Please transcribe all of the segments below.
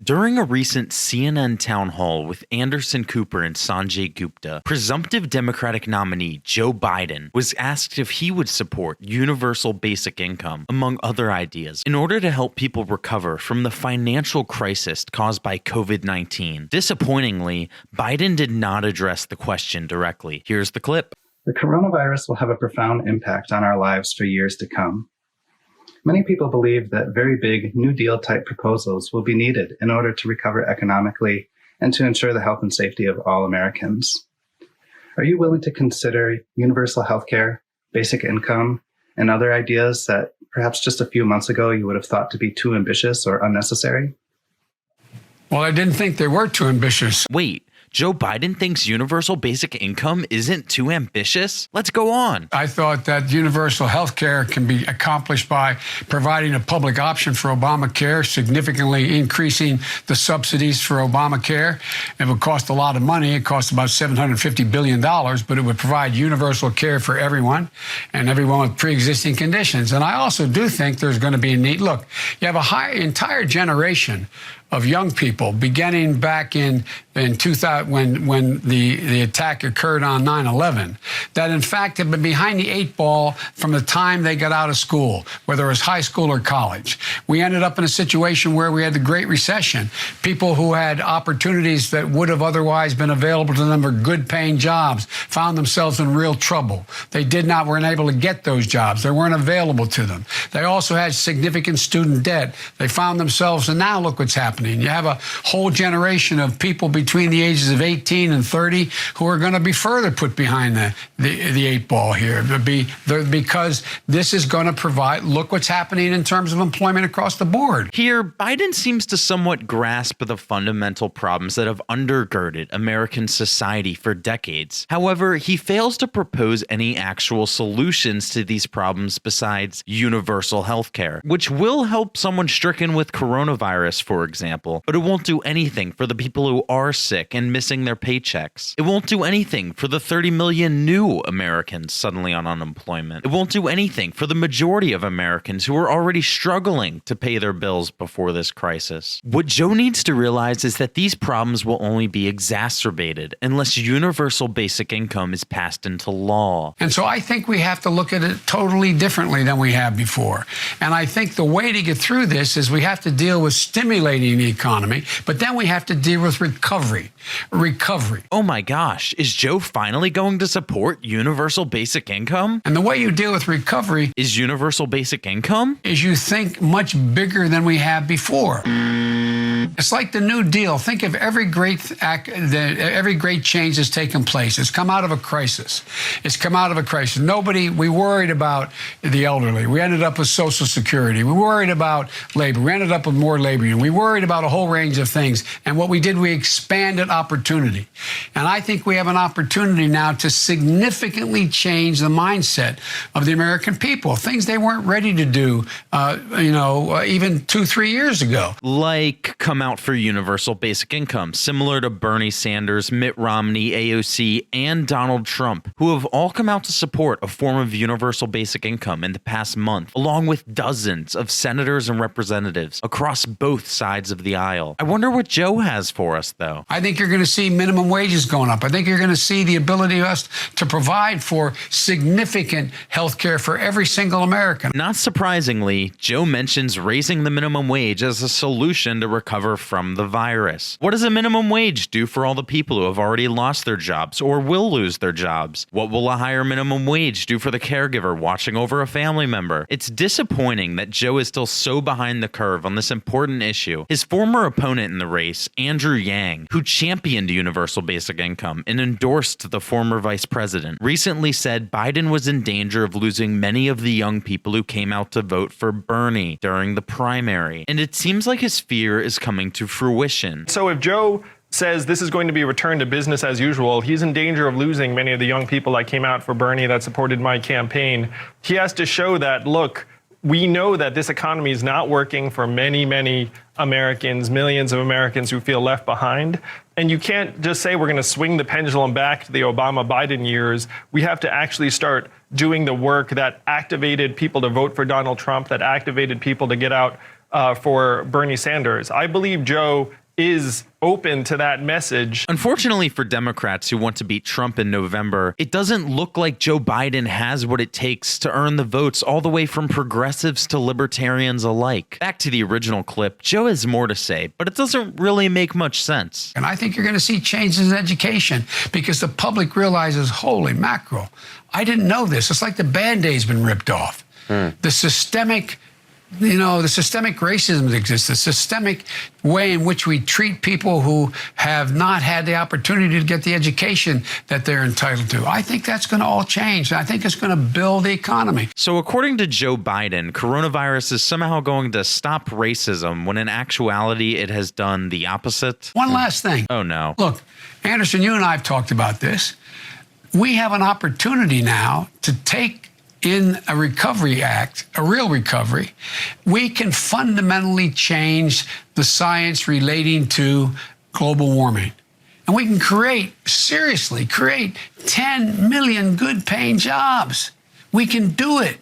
During a recent CNN town hall with Anderson Cooper and Sanjay Gupta, presumptive Democratic nominee Joe Biden was asked if he would support universal basic income, among other ideas, in order to help people recover from the financial crisis caused by COVID-19. Disappointingly, Biden did not address the question directly. Here's the clip. The coronavirus will have a profound impact on our lives for years to come. Many people believe that very big New Deal type proposals will be needed in order to recover economically and to ensure the health and safety of all Americans. Are you willing to consider universal health care, basic income, and other ideas that perhaps just a few months ago you would have thought to be too ambitious or unnecessary? Well, I didn't think they were too ambitious. Wait. Joe Biden thinks universal basic income isn't too ambitious? Let's go on. I thought that universal health care can be accomplished by providing a public option for Obamacare, significantly increasing the subsidies for Obamacare. It would cost a lot of money. It costs about $750 billion, but it would provide universal care for everyone and everyone with pre-existing conditions. And I also do think there's going to be a need. Look, you have entire generation of young people beginning back in 2000 when the attack occurred on 9/11 that in fact have been behind the eight ball from the time they got out of school, whether it was high school or college. We ended up in a situation where we had the Great Recession. People who had opportunities that would have otherwise been available to them for good paying jobs found themselves in real trouble. They weren't able to get those jobs. They weren't available to them. They also had significant student debt. They found themselves, and now look what's happening. You have a whole generation of people between the ages of 18 and 30 who are going to be further put behind the eight ball here because this is going to provide, look what's happening in terms of employment across the board. Here, Biden seems to somewhat grasp the fundamental problems that have undergirded American society for decades. However, he fails to propose any actual solutions to these problems besides universal health care, which will help someone stricken with coronavirus, for example. But it won't do anything for the people who are sick and missing their paychecks. It won't do anything for the 30 million new Americans suddenly on unemployment. It won't do anything for the majority of Americans who are already struggling to pay their bills before this crisis. What Joe needs to realize is that these problems will only be exacerbated unless universal basic income is passed into law. And so I think we have to look at it totally differently than we have before. And I think the way to get through this is we have to deal with stimulating the economy, but then we have to deal with recovery. Oh my gosh, is Joe finally going to support universal basic income? And the way you deal with recovery is universal basic income? Is you think much bigger than we have before. It's like the New Deal. Think of every great change that's taken place. It's come out of a crisis. We worried about the elderly. We ended up with Social Security. We worried about labor. We ended up with more labor union. We worried about a whole range of things. And what we did, we expanded opportunity. And I think we have an opportunity now to significantly change the mindset of the American people, things they weren't ready to do, even 2-3 years ago. Like come out for universal basic income, similar to Bernie Sanders, Mitt Romney, AOC, and Donald Trump, who have all come out to support a form of universal basic income in the past month, along with dozens of senators and representatives across both sides of the aisle. I wonder what Joe has for us, though. I think you're going to see minimum wages going up. I think you're going to see the ability of us to provide for significant health care for every single American. Not surprisingly, Joe mentions raising the minimum wage as a solution to recover from the virus. What does a minimum wage do for all the people who have already lost their jobs or will lose their jobs? What will a higher minimum wage do for the caregiver watching over a family member? It's disappointing that Joe is still so behind the curve on this important issue. His former opponent in the race, Andrew Yang, who championed universal basic income and endorsed the former vice president, recently said Biden was in danger of losing many of the young people who came out to vote for Bernie during the primary. And it seems like his fear is coming to fruition. So if Joe says this is going to be a return to business as usual, he's in danger of losing many of the young people that came out for Bernie, that supported my campaign. He has to show that, look, we know that this economy is not working for many, many Americans, millions of Americans who feel left behind. And you can't just say we're going to swing the pendulum back to the Obama-Biden years. We have to actually start doing the work that activated people to vote for Donald Trump, that activated people to get out for Bernie Sanders. I believe Joe is open to that message. Unfortunately for Democrats who want to beat Trump in November, it doesn't look like Joe Biden has what it takes to earn the votes all the way from progressives to libertarians alike. Back to the original clip, Joe has more to say, but it doesn't really make much sense. And I think you're going to see changes in education because the public realizes, holy mackerel, I didn't know this. It's like the Band-Aid's been ripped off. The systemic racism that exists, the systemic way in which we treat people who have not had the opportunity to get the education that they're entitled to. I think that's going to all change. And I think it's going to build the economy. So according to Joe Biden, coronavirus is somehow going to stop racism when in actuality it has done the opposite. One last thing. Oh no. Look, Anderson, you and I have talked about this. We have an opportunity now to take in a recovery act, a real recovery. We can fundamentally change the science relating to global warming. And we can seriously create 10 million good paying jobs. We can do it.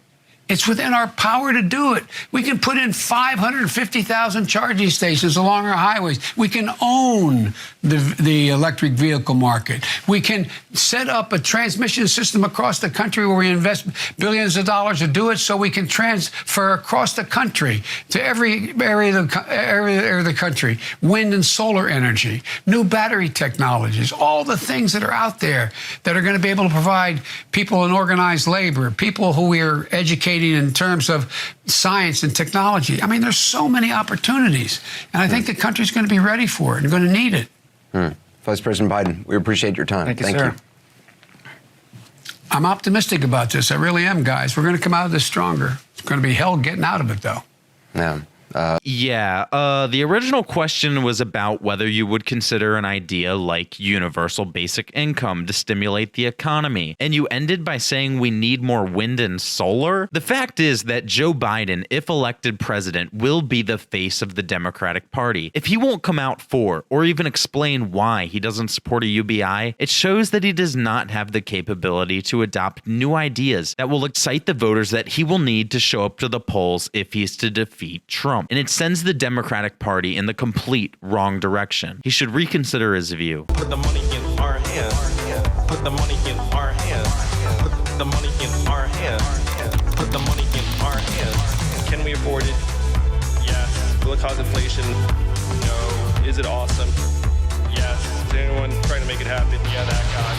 It's within our power to do it. We can put in 550,000 charging stations along our highways. We can own the electric vehicle market. We can set up a transmission system across the country where we invest billions of dollars to do it so we can transfer across the country to every area of the country. Wind and solar energy, new battery technologies, all the things that are out there that are going to be able to provide people in organized labor, people who we are educating in terms of science and technology. I mean, there's so many opportunities, and I think the country's going to be ready for it and going to need it. Vice President Biden, we appreciate your time. Thank you. I'm optimistic about this. I really am, guys. We're going to come out of this stronger. It's going to be hell getting out of it, though. Yeah. The original question was about whether you would consider an idea like universal basic income to stimulate the economy. And you ended by saying we need more wind and solar. The fact is that Joe Biden, if elected president, will be the face of the Democratic Party. If he won't come out for or even explain why he doesn't support a UBI, it shows that he does not have the capability to adopt new ideas that will excite the voters that he will need to show up to the polls if he's to defeat Trump. And it sends the Democratic Party in the complete wrong direction. He should reconsider his view. Put the money in our hands. Put the money in our hands. Put the money in our hands. Put the money in our hands. Can we afford it? Yes. Will it cause inflation? No. Is it awesome? Yes. Is anyone trying to make it happen? Yeah, that guy.